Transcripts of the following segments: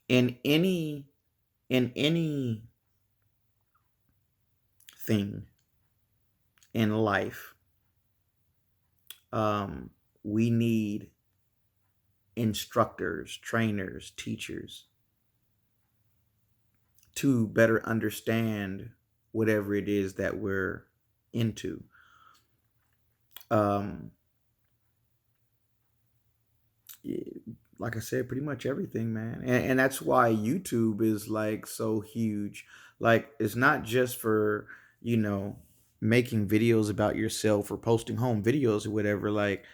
in anything in life, um, we need instructors, trainers, teachers to better understand whatever it is that we're into. Um, like I said, pretty much everything, man. And that's why YouTube is like so huge. Like, it's not just for, you know, making videos about yourself or posting home videos or whatever. Like,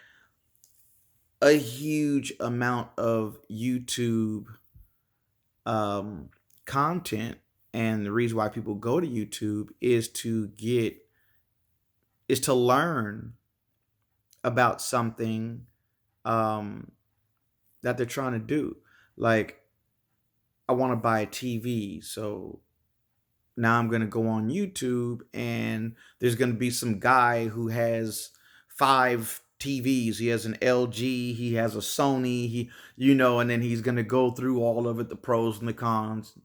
a huge amount of YouTube um, content, and the reason why people go to YouTube is to learn about something um, that they're trying to do. Like, I want to buy a TV, so now I'm going to go on YouTube, and there's going to be some guy who has five TVs. He has an LG, he has a Sony, and then he's going to go through all of it, the pros and the cons.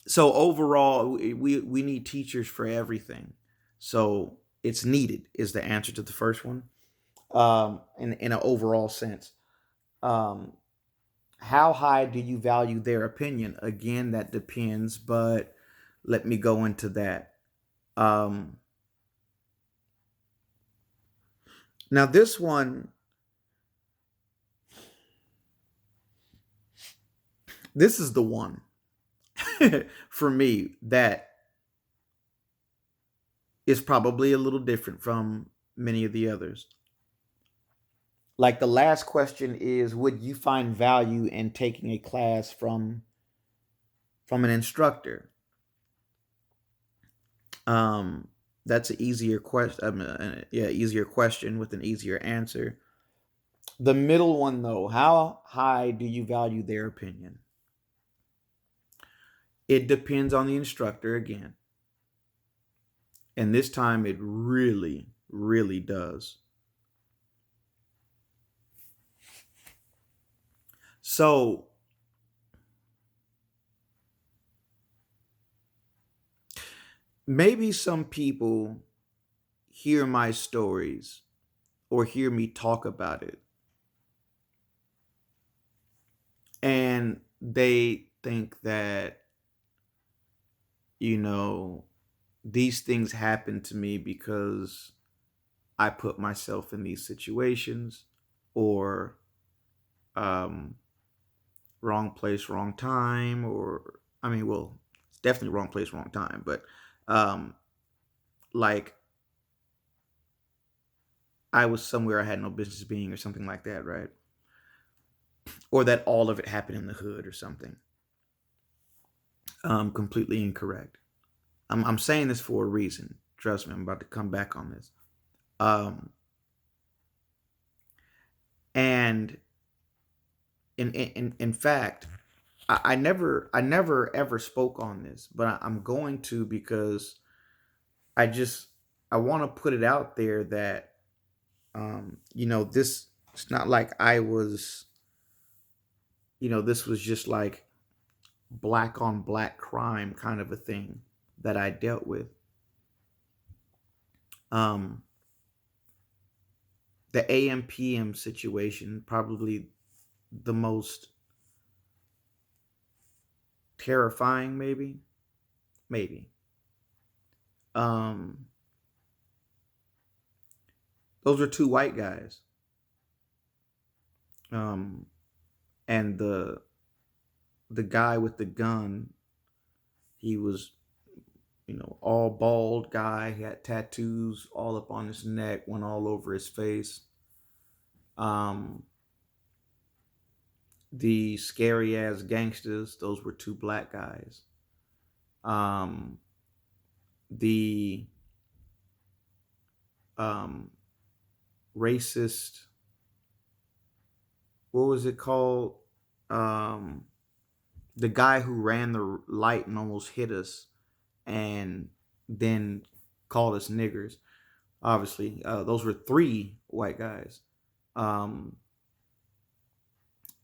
So overall, we need teachers for everything. So it's needed is the answer to the first one. In an overall sense. Um, how high do you value their opinion? Again, that depends, but let me go into that. Um, Now, this one, this is the one for me that is probably a little different from many of the others. Like, the last question is, would you find value in taking a class from an instructor? Um, that's an easier question. Yeah, easier question with an easier answer. The middle one, though, how high do you value their opinion? It depends on the instructor again. And this time it really, really does. So maybe some people hear my stories or hear me talk about it, and they think that, you know, these things happen to me because I put myself in these situations, or um, wrong place, wrong time, or I mean, well, it's definitely wrong place, wrong time, but um, like I was somewhere I had no business being, or something like that, right? Or that all of it happened in the hood or something. Completely incorrect. I'm saying this for a reason. Trust me, I'm about to come back on this. Um, and in fact, I never ever spoke on this, but I'm going to, because I just I want to put it out there that this, it's not like I was, this was just like black on black crime kind of a thing that I dealt with. Um, the AMPM situation, probably the most terrifying, maybe. Um, those are two white guys, um, and the guy with the gun, he was, all bald guy. He had tattoos all up on his neck, one all over his face. Um, the scary ass gangsters, those were two black guys. Um, the um, racist, what was it called? Um, the guy who ran the light and almost hit us, and then called us niggers. Obviously, those were three white guys. Um,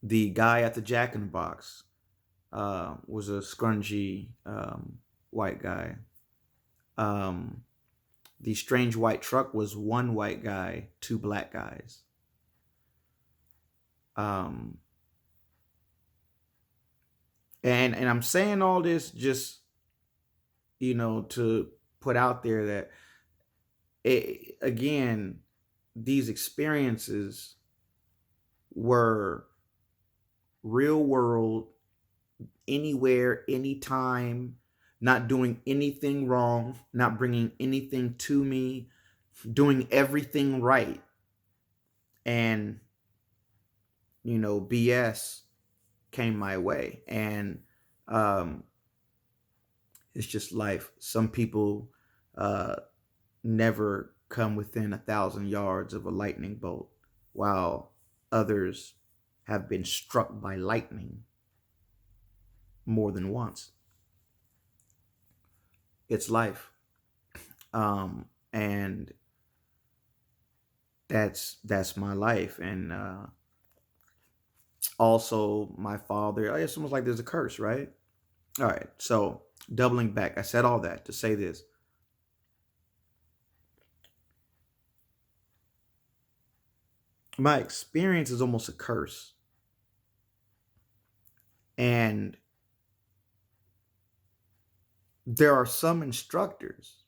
The guy at the Jack in the Box was a scrungy white guy. Um, the strange white truck was one white guy, two black guys. Um, and I'm saying all this just to put out there that again, these experiences were real world, anywhere, anytime, not doing anything wrong, not bringing anything to me, doing everything right. And, BS came my way. And um, it's just life. Some people uh, never come within 1,000 yards of a lightning bolt, while others have been struck by lightning more than once. It's life. And that's my life. And also my father, it's almost like there's a curse, right? All right. So doubling back, I said all that to say this. My experience is almost a curse. And there are some instructors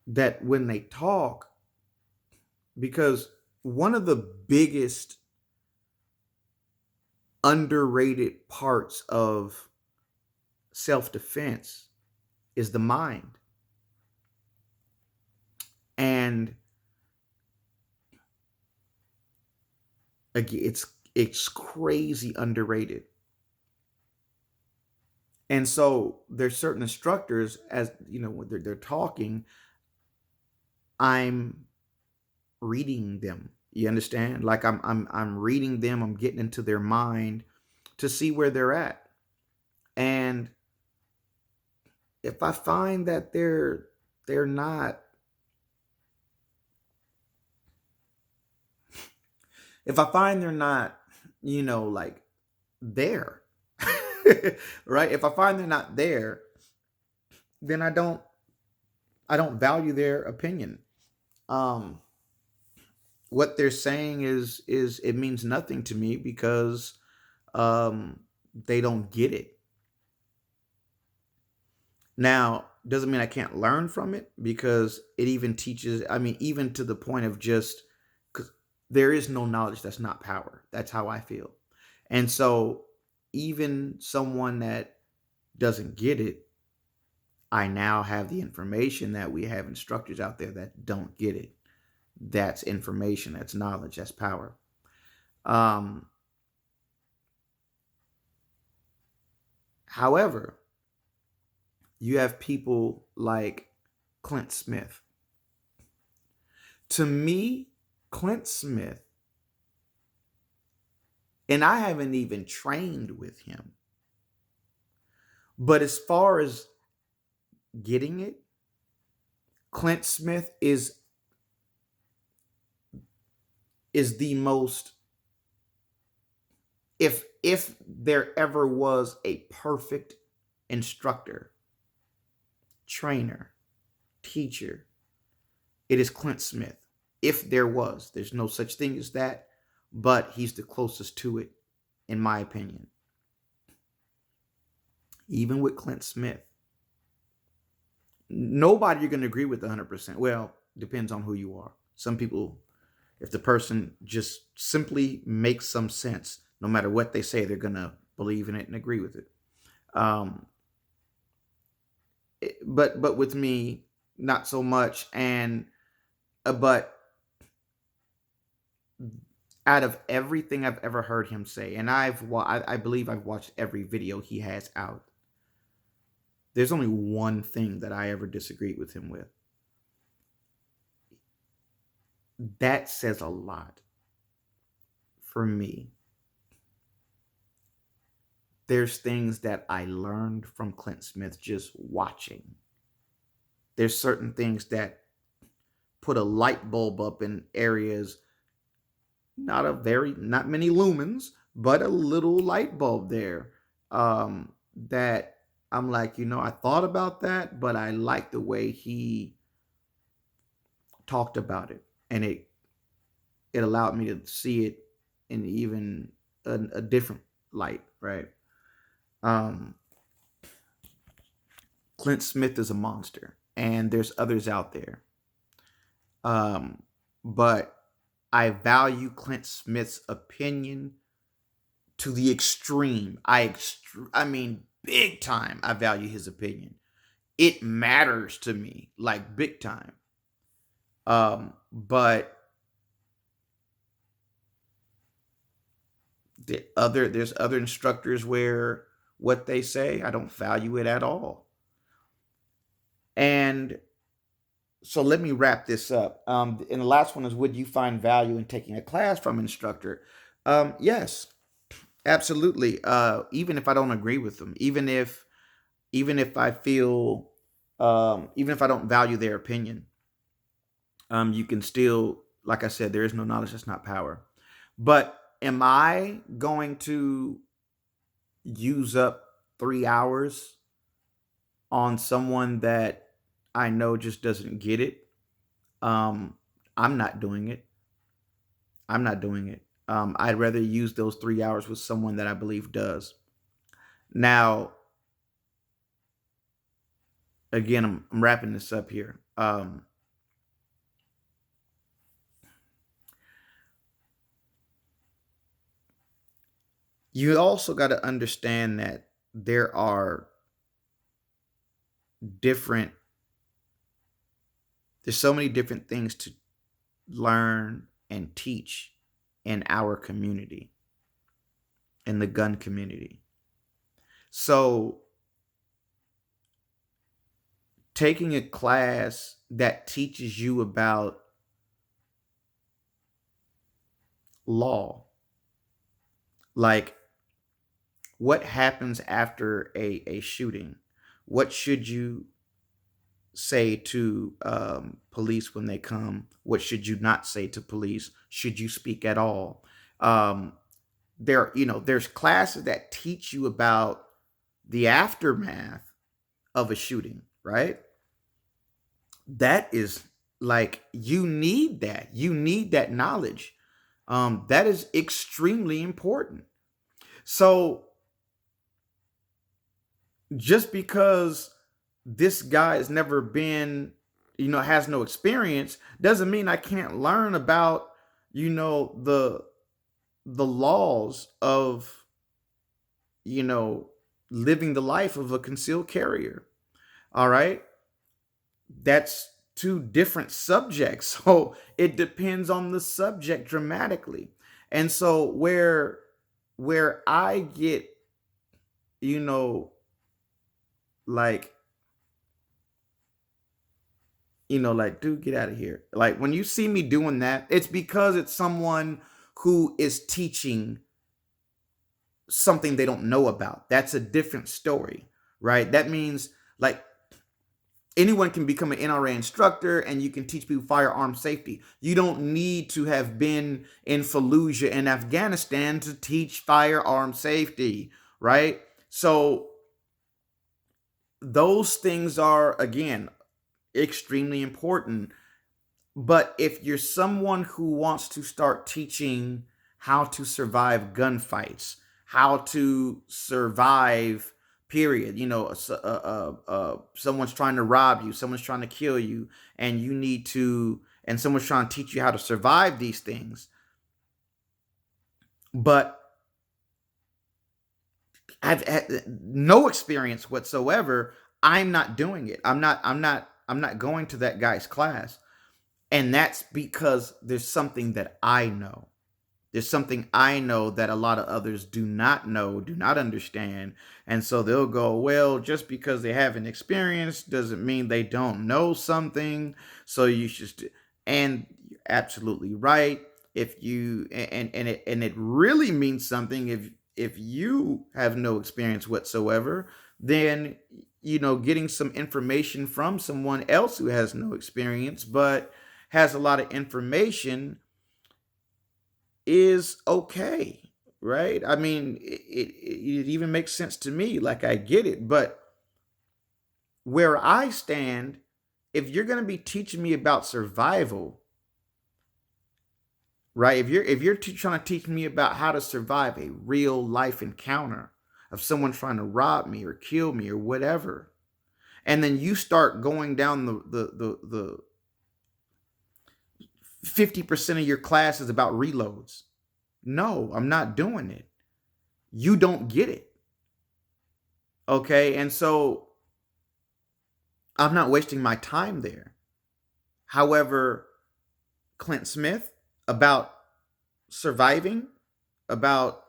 that when they talk, because one of the biggest underrated parts of self-defense is the mind. And again, it's crazy underrated. And so there's certain instructors, as when they're talking, I'm reading them. You understand? Like I'm reading them, I'm getting into their mind to see where they're at. And if I find that they're not, if I find they're not, like there, right? If I find they're not there, then I don't value their opinion. Um what they're saying is it means nothing to me because they don't get it. Now, doesn't mean I can't learn from it, because it even teaches, I mean, even to the point of just, because there is no knowledge that's not power. That's how I feel. And so even someone that doesn't get it, I now have the information that we have instructors out there that don't get it. That's information, that's knowledge, that's power. Um, However, you have people like Clint Smith. To me, Clint Smith, and I haven't even trained with him, but as far as getting it, Clint Smith is the most, if there ever was a perfect instructor, trainer, teacher, it is Clint Smith. If there was, there's no such thing as that, but he's the closest to it, in my opinion. Even with Clint Smith, nobody you're going to agree with 100%. Well, depends on who you are. Some people, if the person just simply makes some sense, no matter what they say, they're going to believe in it and agree with it. Um, but with me, not so much. And but out of everything I've ever heard him say, and I believe I've watched every video he has out. There's only one thing that I ever disagreed with him with. That says a lot for me. There's things that I learned from Clint Smith just watching. There's certain things that put a light bulb up in areas not many lumens, but a little light bulb there. That I'm like, I thought about that, but I like the way he talked about it, and it allowed me to see it in even a different light, right? Um, Clint Smith is a monster, and there's others out there. But I value Clint Smith's opinion to the extreme. I mean, big time. I value his opinion. It matters to me, like big time. But there's other instructors where what they say, I don't value it at all. And so let me wrap this up. And the last one is, would you find value in taking a class from an instructor? Yes, absolutely. Even if I don't agree with them, even if I feel, even if I don't value their opinion, you can still, like I said, there is no knowledge that's not power. But am I going to use up 3 hours on someone that I know just doesn't get it? Um, I'm not doing it. I'm not doing it. I'd rather use those 3 hours with someone that I believe does. Now, again, I'm wrapping this up here. You also got to understand that there are different, there's so many different things to learn and teach in our community, in the gun community. So, taking a class that teaches you about law, like what happens after a shooting, what should you say to police when they come, what should you not say to police, should you speak at all? um, there's classes that teach you about the aftermath of a shooting, right? That is, like, you need that knowledge. That is extremely important. So just because this guy has never been, has no experience, doesn't mean I can't learn about, the laws of, you know, living the life of a concealed carrier. All right. That's two different subjects. So it depends on the subject dramatically. And so where I get, you know, like, like, dude, get out of here. Like, when you see me doing that, it's because it's someone who is teaching something they don't know about. That's a different story, right? That means, like, anyone can become an NRA instructor and you can teach people firearm safety. You don't need to have been in Fallujah in Afghanistan to teach firearm safety, right? So those things are, again, extremely important. But if you're someone who wants to start teaching how to survive gunfights, how to survive, period, someone's trying to rob you, someone's trying to kill you, and and someone's trying to teach you how to survive these things, but I've had no experience whatsoever, I'm not doing it. I'm not going to that guy's class. And that's because there's something that I know. There's something I know that a lot of others do not know, do not understand. And so they'll go, well, just because they haven't experienced doesn't mean they don't know something. So you should, and you're absolutely right. If you, and it really means something if you have no experience whatsoever, then, getting some information from someone else who has no experience, but has a lot of information, is okay, right? I mean, it even makes sense to me. Like, I get it. But where I stand, if you're going to be teaching me about survival, right? If you're trying to teach me about how to survive a real life encounter of someone trying to rob me or kill me or whatever, and then you start going down the 50% of your class is about reloads. No, I'm not doing it. You don't get it. Okay? And so I'm not wasting my time there. However, Clint Smith, about surviving, about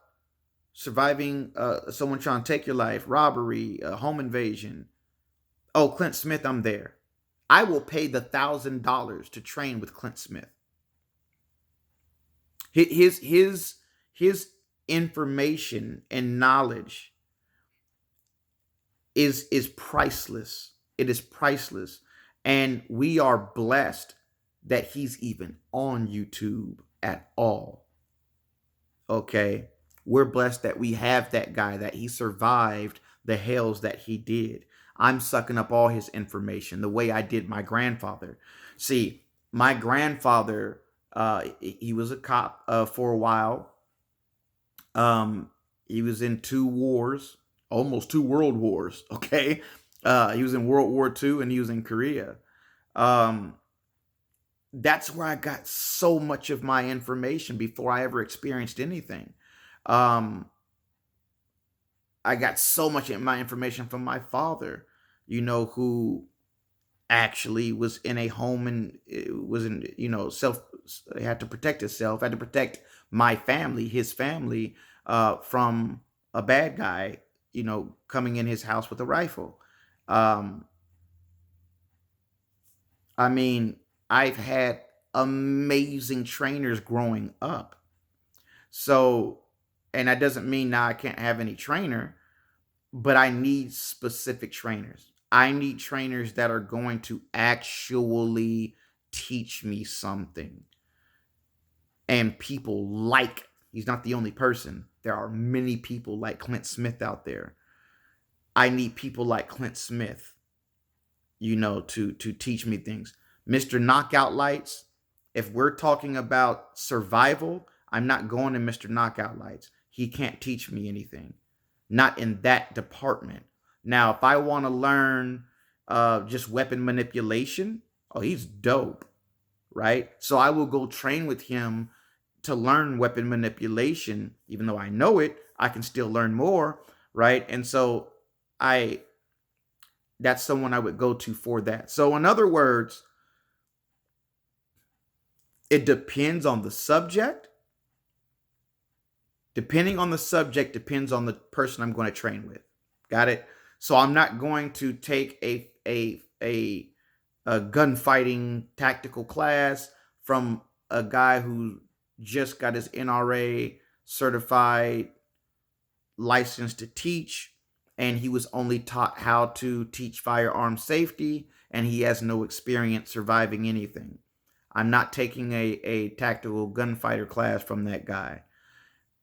surviving someone trying to take your life, robbery, home invasion. Oh, Clint Smith, I'm there. I will pay the $1,000 to train with Clint Smith. His information and knowledge is priceless. It is priceless. And we are blessed that he's even on YouTube at all. Okay? We're blessed that we have that guy, that he survived the hells that he did. I'm sucking up all his information the way I did my grandfather. See, my grandfather, he was a cop for a while. He was in two wars, almost two world wars. Okay, he was in World War II and he was in Korea. Um, that's where I got so much of my information before I ever experienced anything. Um, I got so much of my information from my father, who actually was in a home and was in, self, had to protect himself, had to protect my family, his family, from a bad guy, coming in his house with a rifle. Um, I mean, I've had amazing trainers growing up. So, and that doesn't mean now I can't have any trainer, but I need specific trainers. I need trainers that are going to actually teach me something. And people like, he's not the only person. There are many people like Clint Smith out there. I need people like Clint Smith, to teach me things. Mr. Knockout Lights, if we're talking about survival, I'm not going to Mr. Knockout Lights. He can't teach me anything. Not in that department. Now, if I want to learn just weapon manipulation, oh, he's dope, right? So I will go train with him to learn weapon manipulation. Even though I know it, I can still learn more, right? And so that's someone I would go to for that. So in other words, it depends on the subject. Depending on the subject depends on the person I'm going to train with. Got it? So I'm not going to take a gunfighting tactical class from a guy who just got his NRA certified license to teach, and he was only taught how to teach firearm safety, and he has no experience surviving anything. I'm not taking a tactical gunfighter class from that guy,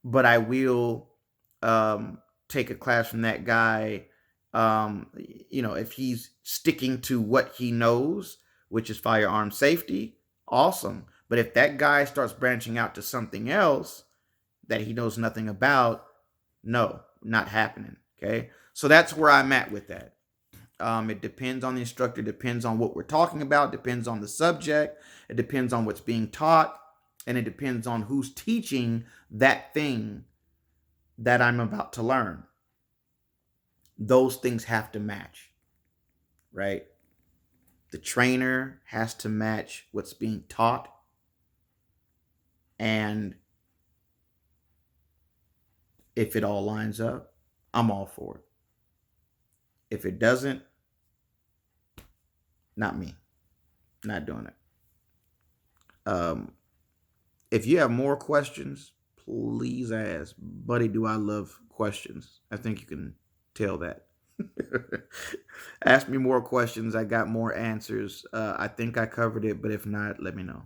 but I will take a class from that guy. If he's sticking to what he knows, which is firearm safety, awesome. But if that guy starts branching out to something else that he knows nothing about, no, not happening. Okay. So that's where I'm at with that. It depends on the instructor, depends on what we're talking about, depends on the subject, it depends on what's being taught, and it depends on who's teaching that thing that I'm about to learn. Those things have to match, right? The trainer has to match what's being taught, and if it all lines up, I'm all for it. If it doesn't, not me. Not doing it. If you have more questions, please ask. Buddy, do I love questions? I think you can tell that. Ask me more questions. I got more answers. I think I covered it, but if not, let me know.